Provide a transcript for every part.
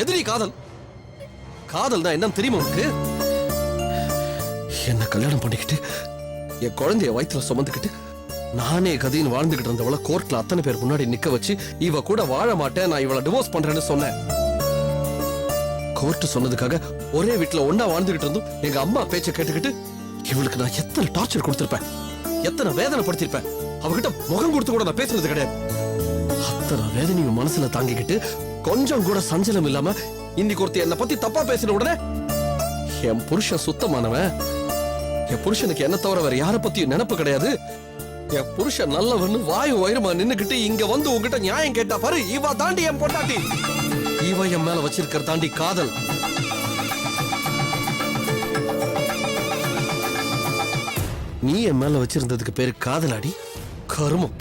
எதிரி காதல். காதல் தான் என்னன்னு தெரியுமா உனக்கு? என்ன கல்யாணம் பண்ணிக்கிட்டு என் குழந்தைய வயிற்றுல சுமந்துக்கிட்டு நானே கதைன்னு வாழ்ந்துகிட்டு இருந்தவள கோர்ட்ல அத்தனை பேர் முன்னாடி நிக்க வச்சு இவ கூட வாழ மாட்டேன், நான் இவளை டிவோர்ஸ் பண்றேன்னு சொன்னேன். கோர்ட் சொன்னதுக்காக ஒரே வீட்டுல ஒன்னா வாழ்ந்துகிட்டு இருந்தும் எங்க அம்மா பேச்ச கேட்டுக்கிட்டு இவளுக்கு நான் எத்தனை டார்ச்சர் கொடுத்திருப்பேன், எத்தனை வேதனை படுத்திருப்பேன். அவகிட்ட முகம் கொடுத்து கூட நான் பேசுறது கிடையாது. அத்தனை வேதனையும் மனசுல தாங்கிக்கிட்டு கொஞ்சம் கூட சஞ்சலம் இல்லாம இன்னைக்கு ஒருத்தி என்னை பத்தி தப்பா பேசின உடனே என் புருஷன் சுத்தமானவன், என் புருஷனுக்கு என்ன தவிர வேற யார பத்தியும் நினைப்பு கிடையாது, என் புருஷன் நல்லவன்னு வாயு வயிறுமா நின்னுக்கிட்டு இங்க வந்து உங்ககிட்ட நியாயம் கேட்டா பாரு, இவ தாண்டி என் பொண்டாட்டி. இவ என் மேல வச்சிருக்கிற தாண்டி காதல். நீ என் மேல வச்சிருந்ததுக்கு பேரு காதலாடி கருமம்.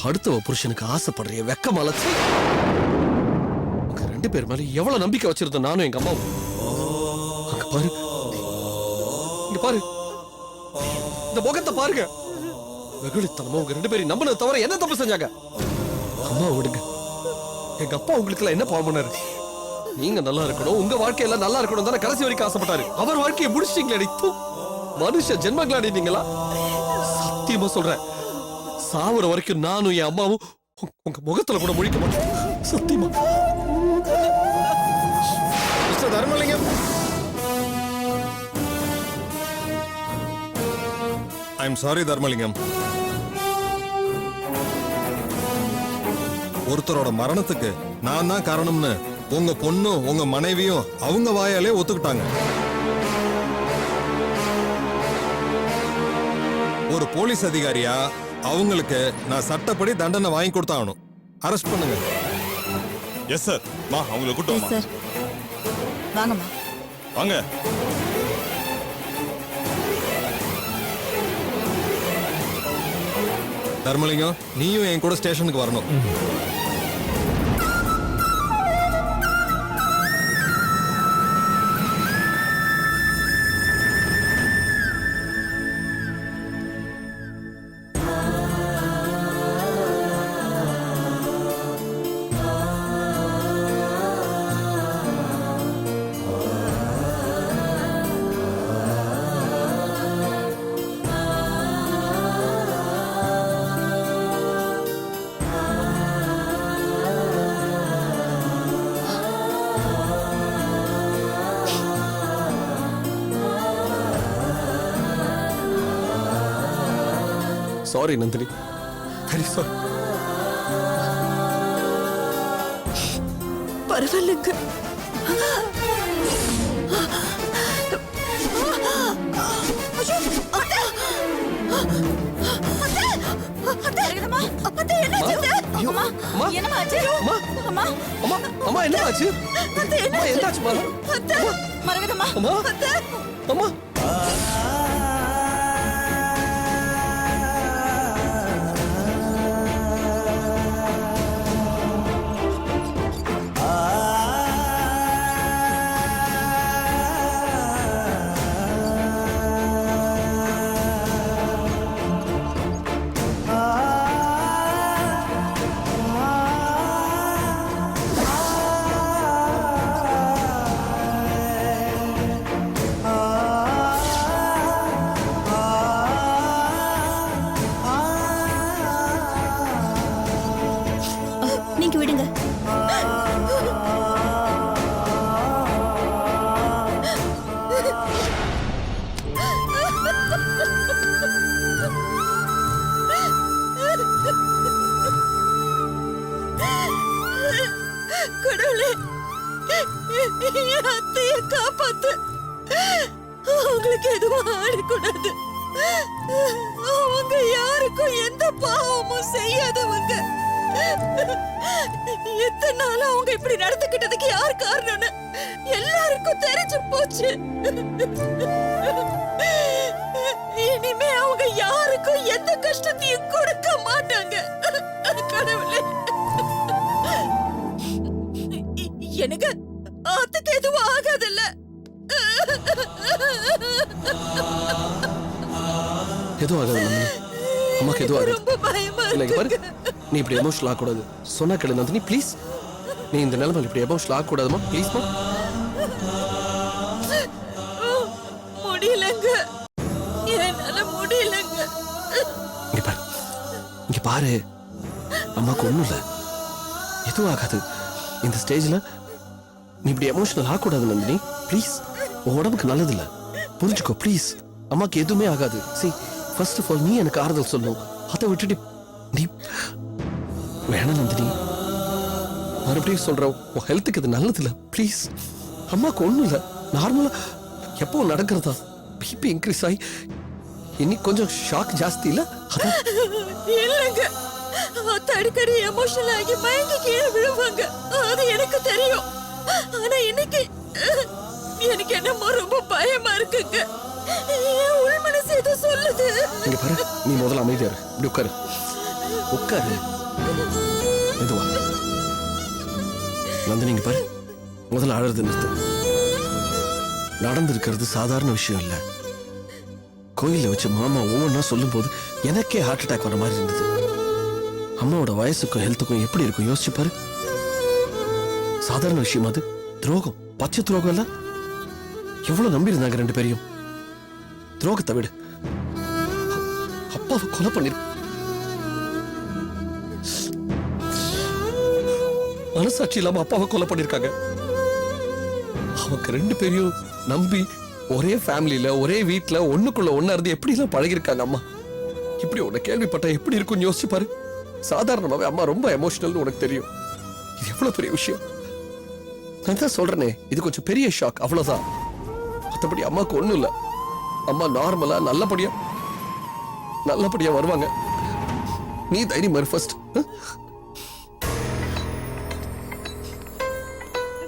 அடுத்தவ புருஷனுக்கு ஆசைப்படுறிய வெக்கம் அலச்சு. உங்க ரெண்டு பேர் மேல எவ்வளவு நம்பிக்கை வச்சிருந்தோம் நானும் எங்க அம்மாவும். அங்க பாரு, இங்க பாரு, இந்த முகத்தை பாருங்க. வெகுளித்தனமா உங்க ரெண்டு பேரும் நம்பினது தவிர என்ன தப்பு செஞ்சாங்க? அம்மா விடுங்க, எங்க அப்பா உங்களுக்கு எல்லாம் என்ன பாவம் பண்ணாரு? நீங்க நல்லா இருக்கணும், உங்க வாழ்க்கையெல்லாம் நல்லா இருக்கணும் தானே கடைசி வரைக்கும் ஆசைப்பட்டாரு. அவர் வாழ்க்கையை முடிச்சிட்டீங்களே. மனுஷ ஜென்மங்களாடினீங்களா? சத்தியமா சொல்றேன், சாவர வரைக்கும் நானும் என் அம்மாவும் உங்க முகத்துல கூட முழிக்க மாட்டோம். சத்தியமா. Mister Dharmalingam, I am sorry Dharmalingam. ஒருத்தரோட மரணத்துக்கு நான் தான் காரணம்னு உங்க பொண்ணும் உங்க மனைவியும் அவங்க வாயாலே ஒத்துக்கிட்டாங்க. ஒரு போலீஸ் அதிகாரியா அவங்களுக்கு நான் சட்டப்படி தண்டனை வாங்கி கொடுத்தாகணும். அரெஸ்ட் பண்ணுங்க. Yes sir. மா அவங்களை கூட்டு வாங்க. சார் வாங்கம்மா. வாங்க. தர்மலிங்கம், நீயும் என் கூட ஸ்டேஷனுக்கு வரணும். Sorry Nandini, very sorry. பரவாயில்லைங்க. நீங்க விடுங்க. கடவுளே, அத்தையை காப்பாத்து. அவங்களுக்கு எதுவும் ஆடக்கூடாது. அவங்க யாருக்கும் எந்த பாவமும் செய்யாதவங்க. எத்தனை நாள் அவங்க இப்படி நடந்துக்கிட்டதுக்கு யார் காரணம்னு எல்லாருக்கும் தெரிஞ்சு போச்சு. இனிமே அவங்க யாருக்கும் எந்த கஷ்டத்தையும் கொடுக்க மாட்டாங்க. கடவுளே, எனக்கு அத்தைக்கு எதுவும் ஆகாதுல்ல? எதுவும் ஆகாது. அம்மாக்கு எதுவும் ஆகாது. ரொம்ப பயமா இருக்கு. இருக்கு. நீ இப்படி எமோஷனல் ஆகக்கூடாது. சொன்னா கேளு நந்தினி, ப்ளீஸ். நீ இந்த நிலைமையில இப்படி எமோஷனல் ஆக கூடாதுமா ப்ளீஸ்மா. முடியலங்க, என்னால முடியலங்க. இங்க பாரு அம்மாக்கு ஒண்ணும் இல்ல, எதுவும் ஆகாது. இந்த ஸ்டேஜ்ல நீ இப்படி எமோஷனல் ஆகக்கூடாது நந்தினி ப்ளீஸ். உன் உடம்புக்கு நல்லது இல்ல, புரிஞ்சுக்கோ ப்ளீஸ். அம்மாக்கு எதுவுமே ஆகாது. சரி ஃபர்ஸ்ட் ஆஃப் ஆல் நீ எனக்கு ஆறுதல் சொல்லணும். அதை விட்டுட்டு நீ வேணாம் நந்தினி, மறுபடியும் சொல்றேன், உன் ஹெல்த்துக்கு இது நல்லது இல்ல ப்ளீஸ். அம்மாக்கு ஒண்ணும் இல்ல, நார்மலா எப்போ நடக்கிறதா. பிபி இன்க்ரீஸ் ஆகி இன்னைக்கு கொஞ்சம் ஷாக் ஜாஸ்தி இல்ல. இல்லங்க, அடிக்கடி எமோஷனல் ஆகி மயங்கி கீழே விழுவாங்க, அது எனக்கு தெரியும். ஆனா இன்னைக்கு எனக்கு என்னமோ ரொம்ப பயமா இருக்குங்க. என் உள் மனசு ஏதோ சொல்லுது. இங்க பாரு, நீ முதல்ல அமைதியா இரு. இப்படி உட்காரு உட்காரு மெதுவா. நந்தினி இங்க பாரு, முதல்ல அழறது நிறுத்து. நடந்திருக்கிறது சாதாரண விஷயம் இல்ல. கோயில வச்சு மாமா ஒவ்வொன்றா சொல்லும் போது எனக்கே ஹார்ட் அட்டாக் வர மாதிரி இருந்தது. அம்மாவோட வயசுக்கும் ஹெல்த்துக்கும் எப்படி இருக்கும் யோசிச்சு பாரு. சாதாரண விஷயம் அது, துரோகம், பச்சை துரோகம் இல்ல. எவ்வளவு நம்பி இருந்தாங்க ரெண்டு பேரையும். துரோகத்தை விடு, அப்பாவை கொலை பண்ணிரு. மனசாட்சி இல்லாம அப்பாவை கொலை பண்ணிருக்காங்க. அவங்க ரெண்டு பேரையும் நம்பி ஒரே ஃபேமிலியில ஒரே வீட்டுல ஒண்ணுக்குள்ள ஒண்ணா இருந்து எப்படி எல்லாம் பழகிருக்காங்க அம்மா. இப்படி உன்னை கேள்விப்பட்ட எப்படி இருக்கும்னு யோசிச்சு பாரு. சாதாரணமாவே அம்மா ரொம்ப எமோஷனல் உனக்கு தெரியும். இது எவ்வளவு பெரிய விஷயம். நான் தான் சொல்றேனே, இது கொஞ்சம் பெரிய ஷாக் அவ்வளவுதான். மற்றபடி அம்மாவுக்கு ஒண்ணும் இல்ல. அம்மா நார்மலா நல்லபடியா வருவாங்க. நீ தைரியம் மறு ஃபர்ஸ்ட்.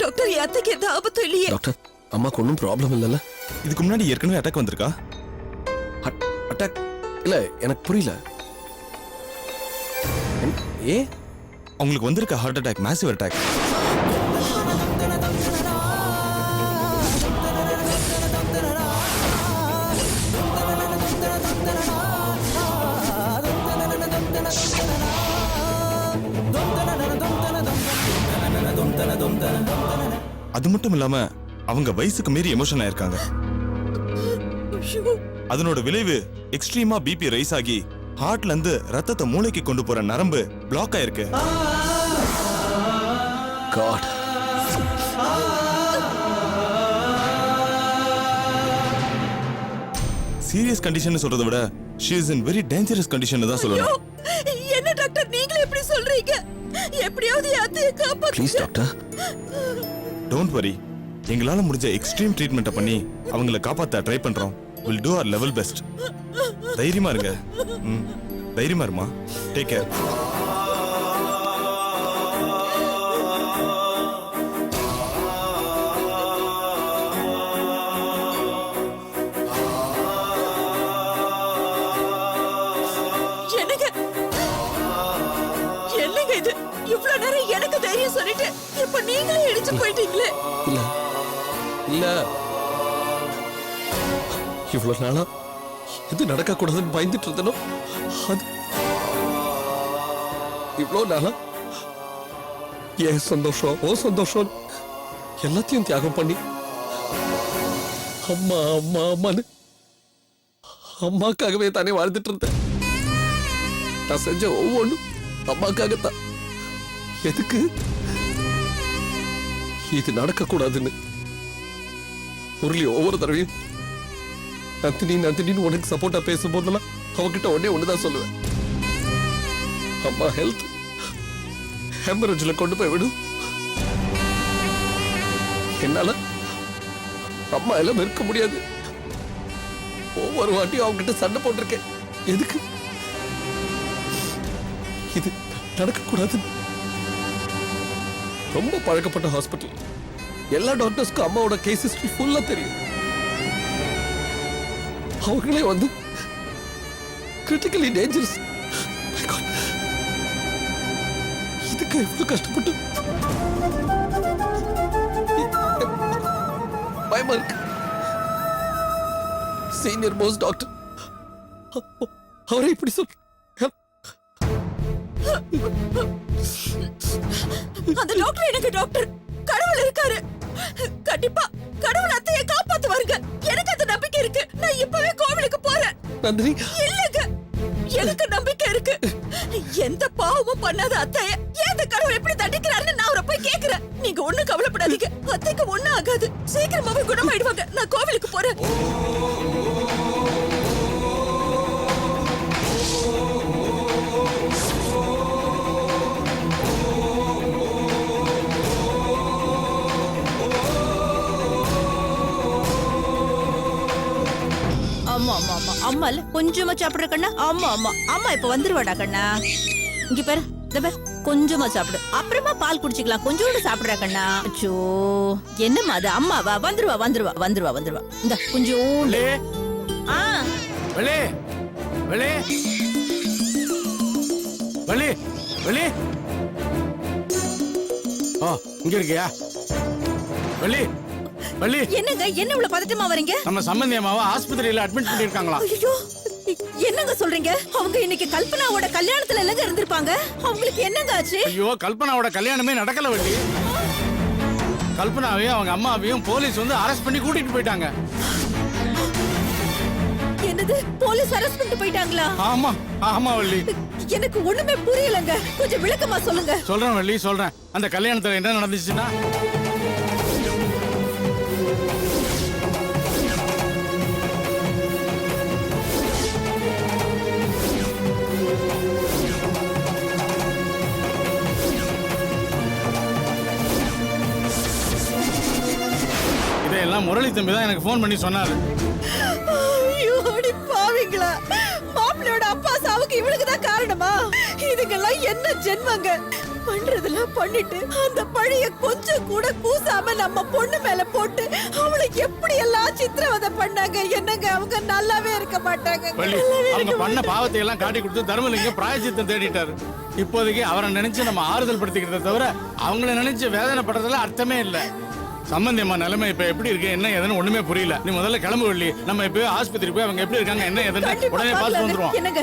டாக்டர், யாத்துக்கு எந்த ஆபத்தும் இல்லையே? டாக்டர், அம்மாக்கு ஒன்றும் ப்ராப்ளம் இல்லைல்ல? இதுக்கு முன்னாடி ஏற்கனவே அட்டாக் வந்திருக்கா? அட்டாக் இல்ல, எனக்கு புரியல. ஏ அவங்களுக்கு வந்திருக்க ஹார்ட் அட்டாக் மேசிவ் அட்டாக். அது மட்டும் இல்லாம அவங்க வயசுக்கு மீறி எமோஷன் ஆயிருக்காங்க. அதனோட விளைவு எக்ஸ்ட்ரீமா பிபி ரைஸ் ஆகி ஹார்ட்ல இருந்து ரத்தத்தை மூளைக்கு கொண்டு போற நரம்பு பிளாக் ஆயிருக்கு. God. சீரியஸ் கண்டிஷன் சொல்றதை விட she is in very dangerous condition தான் சொல்லணும். என்ன டாக்டர் நீங்களே எப்படி சொல்றீங்க? எப்படியாவது யாத்தைய காப்பாத்துங்க. Please doctor. டோன்ட் வரி, எங்களால முடிஞ்ச எக்ஸ்ட்ரீம் ட்ரீட்மெண்ட்டை பண்ணி அவங்கள காப்பாத்த ட்ரை பண்றோம். Will do our level best. தைரியமா இருங்க. தைரியமா இருமா. Take care. என்னங்க இது? இவ்வளவு நேரம் எனக்கு தைரியம் சொல்லிட்டு இப்ப நீங்களே இடிச்சு போயிட்டீங்களே. இல்ல இல்ல, இவ்வளவு நாளா எது நடக்க கூடாதுன்னு பயந்துட்டு இருந்தனோ அது இவ்வளவு நாளா என் சந்தோஷம் ஓ சந்தோஷம் எல்லாத்தையும் தியாகம் பண்ணி அம்மா அம்மா அம்மான்னு அம்மாக்காகவே தானே வாழ்ந்துட்டு இருந்தேன். நான் செஞ்ச ஒவ்வொன்றும் அம்மாக்காகத்தான். எதுக்கு இது நடக்க கூடாதுன்னு முரளி ஒவ்வொரு தடவையும் நந்தினின்னு உனக்கு சப்போர்ட்டா பேசும்போதெல்லாம் அவகிட்ட ஒண்ணுதான் சொல்லுவேன். அம்மா ஹெல்த் ஹெமரேஜ்ல கொண்டு போய் விடும். என்னால அம்மா எல்லாம் இருக்க முடியாது. ஒவ்வொரு வாட்டியும் அவங்க கிட்ட சண்டை போட்டிருக்கேன். எதுக்கு இது நடக்க கூடாது. ரொம்ப பழக்கப்பட்ட ஹாஸ்பிட்டல், எல்லா டாக்டர்ஸ்க்கும் அம்மாவோட கேஸ் ஹிஸ்டரி ஃபுல்லா தெரியும். அவங்களே வந்து கிரிட்டிக்கலி டேஞ்சரஸ். இதுக்கு எவ்வளவு கஷ்டப்பட்டு பயமா இருக்கு. சீனியர் மோஸ்ட் டாக்டர் அவரே இப்படி அந்த டாக்டர் எனக்கு டாக்டர், கடவுள் இருக்காரு. கண்டிப்பா கடவுள் அத்தையை காப்பாத்துவாருங்க. எனக்கு அந்த நம்பிக்கை இருக்கு. நான் இப்பவே கோவிலுக்கு போறேன். நந்தினி, இல்லங்க, எனக்கு நம்பிக்கை இருக்கு. எந்த பாவமும் பண்ணாத அத்தைய ஏன் இந்த கடவுள் எப்படி தண்டிக்கிறாருன்னு நான் அவரை போய் கேக்குறேன். நீங்க ஒண்ணும் கவலைப்படாதீங்க, அத்தைக்கு ஒண்ணும் ஆகாது. சீக்கிரமாவே குணமாயிடுவாங்க. நான் கோவிலுக்கு போறேன். ஆமா ஆமா ஆமா அம்மா இல்ல கொஞ்சமா சாப்பிடுற கண்ணா. ஆமா ஆமா அம்மா இப்ப வந்துருவாடா கண்ணா. இங்க பாரு, இந்த பாரு, கொஞ்சமா சாப்பிடு, அப்புறமா பால் குடிச்சுக்கலாம். கொஞ்சோண்டு சாப்பிடுற கண்ணா. அச்சோ, என்னம்மா அது? அம்மாவா? வந்துருவா வந்துருவா வந்துருவா வந்துருவா. இந்த கொஞ்சோண்டு. ஆ வெளி வெளி வெளி வெளி. ஓ, இங்க இருக்கியா? வெளி வெளி. என்னங்க, என்ன இவ்வளவு பதட்டமா வரீங்க? நம்ம சம்பந்தி அம்மாவை ஆஸ்பத்திரியில அட்மிட் பண்ணிருக்காங்களா? ஐயோ, என்னங்க சொல்றீங்க? அவங்க இன்னைக்கு கல்பனாவோட கல்யாணத்துல இல்லங்க இருந்திருப்பாங்க. அவங்களுக்கு என்னங்க ஆச்சு? ஐயோ, கல்பனாவோட கல்யாணமே நடக்கல வள்ளி. கல்பனாவையும் அவங்க அம்மாவையும் போலீஸ் வந்து அரெஸ்ட் பண்ணி கூட்டிட்டு போயிட்டாங்க. என்னது, போலீஸ் அரெஸ்ட் பண்ணிட்டு போயிட்டாங்களா? ஆமா ஆமா வள்ளி. எனக்கு ஒண்ணுமே புரியலங்க, கொஞ்சம் விளக்கமா சொல்லுங்க. சொல்றேன் வள்ளி, சொல்றேன். அந்த கல்யாணத்துல என்ன நடந்துச்சுன்னா, இதையெல்லாம் முரளி தம்பி தான் எனக்கு ஃபோன் பண்ணி சொன்னாரு. ஐயோ, அடி பாவிங்களா! மாப்பிள்ளையோட அப்பா சாவுக்கு இவளுக்கு தான் காரணமா? இதுக்கெல்லாம் என்ன ஜென்மங்க? பண்றதெல்லாம் பண்ணிட்டு அந்த பழிய கொஞ்சம் கூட கூசாம நம்ம பொண்ணு மேல போட்டு அவளை எப்படி எல்லாம் சித்திரவதை பண்ணாங்க. என்னங்க, அவங்க நல்லாவே இருக்க மாட்டாங்க. வள்ளி, அவங்க பண்ண பாவத்தை எல்லாம் காட்டி கொடுத்து தர்மலிங்கம் பிராயச்சித்தம் தேடிட்டாரு. இப்போதைக்கு அவரை நினைச்சு நம்ம ஆறுதல் படுத்திக்கிறத தவிர அவங்கள நினைச்சு வேதனைப்படுறதுல அர்த்தமே இல்ல. சம்பந்தி அம்மா நிலைமை இப்ப எப்படி இருக்கு, என்ன ஏதுன்னு ஒண்ணுமே புரியல. நீ முதல்ல கிளம்பு வள்ளி. நம்ம இப்ப ஆஸ்பத்திரி போய் அவங்க எப்படி இருக்காங்க, என்ன ஏதுன்னு கண்டிப்பா உடனே பார்த்து பார்க்கலாங்க. வந்துருவோம். என்னங்க,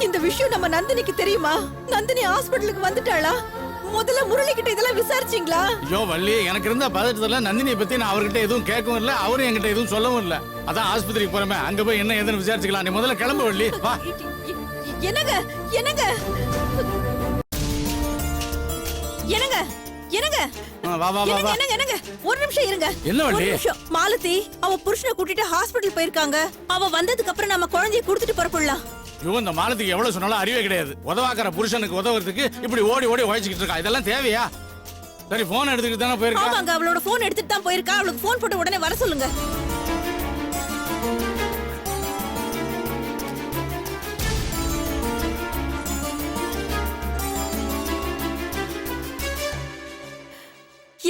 இந்த விஷயம் நம்ம நந்தினிக்கு தெரியுமா? நந்தினி ஹாஸ்பிடலுக்கு வந்துட்டாளா? முதல்ல முரளி கிட்ட இதெல்லாம் விசாரிச்சீங்களா? ஐயோ வள்ளி, எனக்கு இருந்த பதட்டத்துல நந்தினியை பத்தி நான் அவர்கிட்ட எதுவும் கேட்கவும் இல்ல, அவரும் என்கிட்ட எதுவும் சொல்லவும் இல்ல. அதான் ஆஸ்பத்திரிக்கு போறமே, அங்க போய் என்ன ஏதுன்னு விசாரிச்சுக்கலாம். நீ முதல்ல கிளம்பு வள்ளி, வா. என்னங்க என்னங்க என்னங்க என்னங்க வா வா வா வா. என்னங்க என்னங்க, ஒரு நிமிஷம் இருங்க. என்ன ஒரு வள்ளி? நிமிஷம். மாலதி அவ புருஷனை கூட்டிட்டு ஹாஸ்பிடல் போயிருக்காங்க. அவ வந்ததுக்கு அப்புறம் நம்ம குழந்தைய கொடுத்துட்டு புறப்படலாம். இவன் இந்த மாலத்துக்கு எவ்வளவு சொன்னாலும் அறிவே கிடையாது. உதவாக்கிற புருஷனுக்கு உதவுறதுக்கு இப்படி ஓடி ஓடி உழைச்சிக்கிட்டு இருக்கா. இதெல்லாம் தேவையா? சரி, போன் எடுத்துக்கிட்டு தானே போயிருக்கா. ஆமாங்க, அவளோட போன் எடுத்துட்டு தான் போயிருக்கா. அவளுக்கு போன் போட்டு உடனே வர சொல்லுங்க.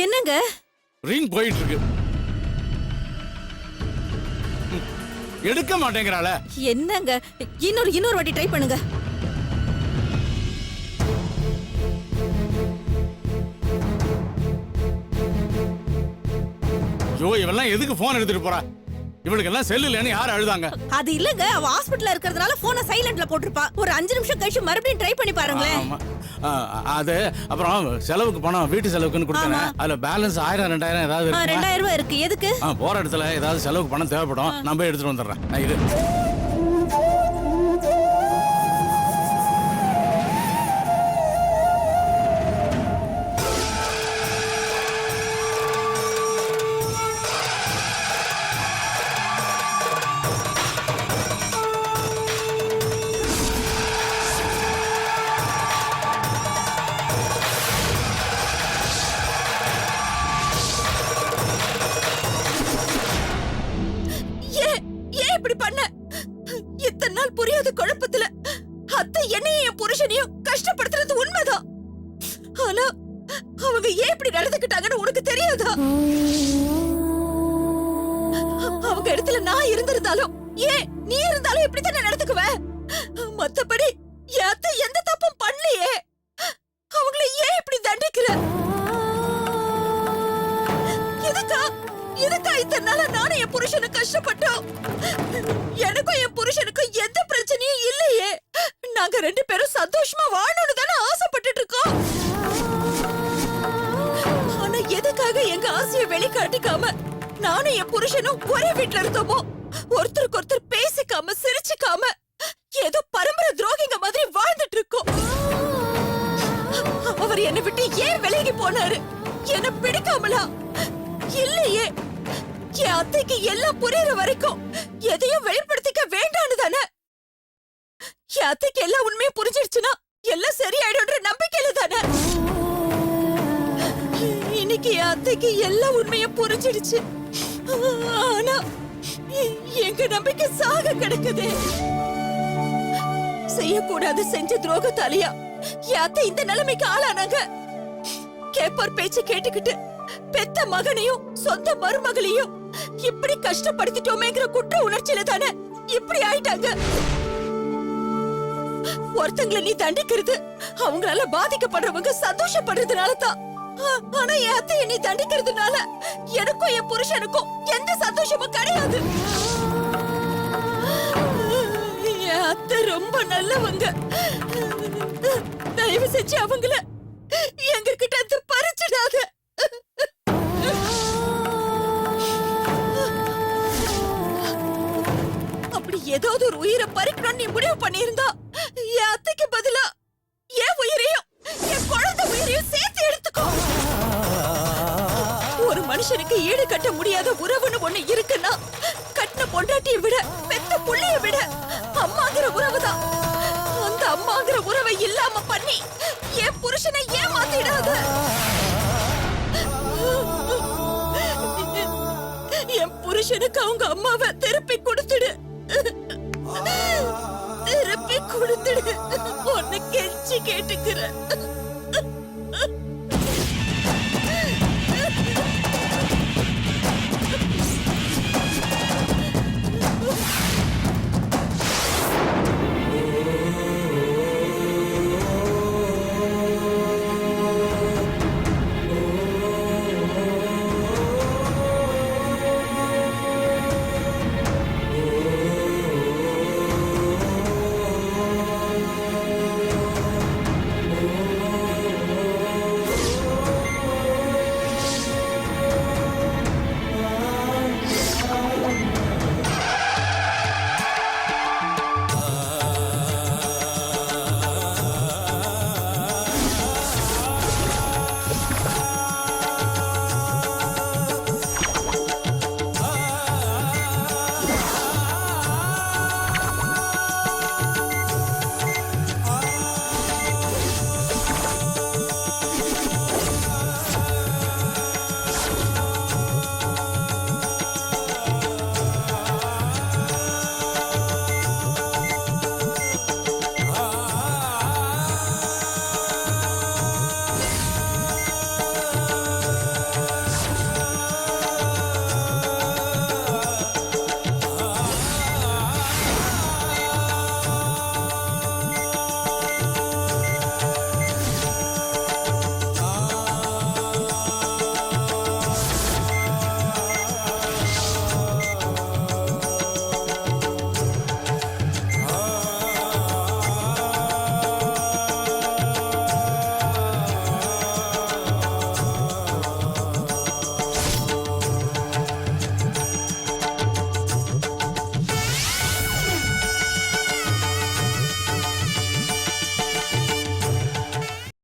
என்னங்க, ரிங் போயிட்டு இருக்கு. எடுக்க மாட்டேங்கிறாள. என்னங்க, இன்னொரு வாட்டி ட்ரை பண்ணுங்க. ஐயோ, இவெல்லாம் எதுக்கு போன் எடுத்துட்டு போறா? இவளுக்கு எல்லாம் செல்லு இல்லைன்னு யார் அழுதாங்க? அது இல்லங்க, அவ ஹாஸ்பிடல்ல இருக்கறதுனால போனை சைலண்ட்ல போட்டுருப்பா. ஒரு 5 நிமிஷம் கழிச்சு மறுபடியும் ட்ரை பண்ணி பாருங்களேன். ஆமா. அது அப்புறம் செலவுக்கு பணம், வீட்டு செலவுக்குன்னு கொடுத்தேன். அதுல பேலன்ஸ் 1000 2000 ஏதாவது இருக்குமா? 2000 ரூபாய் இருக்கு. எதுக்கு? போற இடத்துல ஏதாவது செலவுக்கு பணம் தேவைப்படும். நான் போய் எடுத்துட்டு வந்துடுறேன். நான் இது இப்படி பண்ண? இத்தனை நாள் புரியாத குழப்பத்துல அத்தை என்னையும் என் புருஷனையும் கஷ்டப்படுத்துறது உண்மைதான். ஆனா அவங்க ஏன் இப்படி நடந்துக்கிட்டாங்கன்னு உனக்கு தெரியாதா? அவங்க இடத்துல நான் இருந்திருந்தாலும், ஏன் நீ இருந்தாலும் இப்படித்தானே நடந்துக்குவ? மத்தபடி என் அத்தை எந்த தப்பும் பண்ணலையே. அவங்களை ஏன் இப்படி தண்டிக்கிற? இதுக்கா இத்தனை நாளா நானும் என் புருஷனை கஷ்டப்பட்டோம். எனக்கும் என் புருஷனுக்கும் எந்த பிரச்சனையும் இல்லையே. நாங்க 2 பேரும் சந்தோஷமா வாழணும்னு தானே ஆசைப்பட்டுட்டு இருக்கோம். எதுக்காக எங்க ஆசையை வெளிக்காட்டிக்காம நானும் என் புருஷனும் ஒரே வீட்ல இருந்தோமோ, ஒருத்தருக்கு ஒருத்தர் பேசிக்காம சிரிச்சுக்காம ஏதோ பரம்பரை துரோகிங்க மாதிரி வாழ்ந்துட்டு இருக்கோம். அவர் என்னை விட்டு ஏன் விலகி போனாரு? என்ன பிடிக்காமலா? இல்லையே, என் அத்தைக்கு எல்லாம் புரியுற வரைக்கும் எதையும் வெளிப்படுத்திக்க வேண்டான்னு தானே. என் அத்தைக்கு எல்லா உண்மையும் புரிஞ்சிடுச்சுன்னா எல்லாம் சரியாயிடும்ன்ற நம்பிக்கையில தானே. இன்னைக்கு என் அத்தைக்கு எல்லா உண்மையும் புரிஞ்சிடுச்சு. ஆனா எங்க நம்பிக்கை சாக கிடக்குதே. செய்யக்கூடாது செஞ்ச துரோகத்தாலியா என் அத்தை இந்த நிலைமைக்கு ஆளானாங்க. கேப்பார் பேச்சு கேட்டுக்கிட்டு பெத்த மகனையும் சொந்த மருமகளையும் இப்படி கஷ்டப்படுத்திட்டோமேங்கிற குற்ற உணர்ச்சியில தானே இப்படி ஆயிட்டாங்க. ஒருத்தங்களை நீ தண்டிக்கிறது அவங்களால பாதிக்கப்படுறவங்க சந்தோஷப்படுறதுனால தான். ஆனா என் அத்தையை நீ தண்டிக்கிறதுனால எனக்கும் என் புருஷனுக்கும் எந்த சந்தோஷமும் கிடையாது. என் அத்தை ரொம்ப நல்லவங்க. தயவு செஞ்சு அவங்கள எங்க கிட்ட இருந்து பறிச்சிடாத. அப்படி ஏதாவது ஒரு உயிரை பறிக்கணும்னு நீ முடிவு பண்ணியிருந்தா என் அத்தைக்கு பதிலா என் உயிரையும் என் குழந்தை உயிரையும் சேர்த்து எடுத்துக்கோ. ஒரு மனுஷனுக்கு ஈடு கட்ட முடியாத உறவுன்னு ஒண்ணு இருக்குன்னா கட்டின பொண்டாட்டியை விட பெத்த புள்ளைய விட அம்மாங்கிற உறவுதான். அந்த அம்மாங்கிற உறவை இல்லாம பண்ணி என் புருஷனை ஏமாத்திடாத. என் புருஷனுக்கு அவங்க அம்மாவை திருப்பி கொடுத்துடு. திருப்பி கொடுத்துடு. உன்னை கெஞ்சி கேட்டுக்கிறேன்.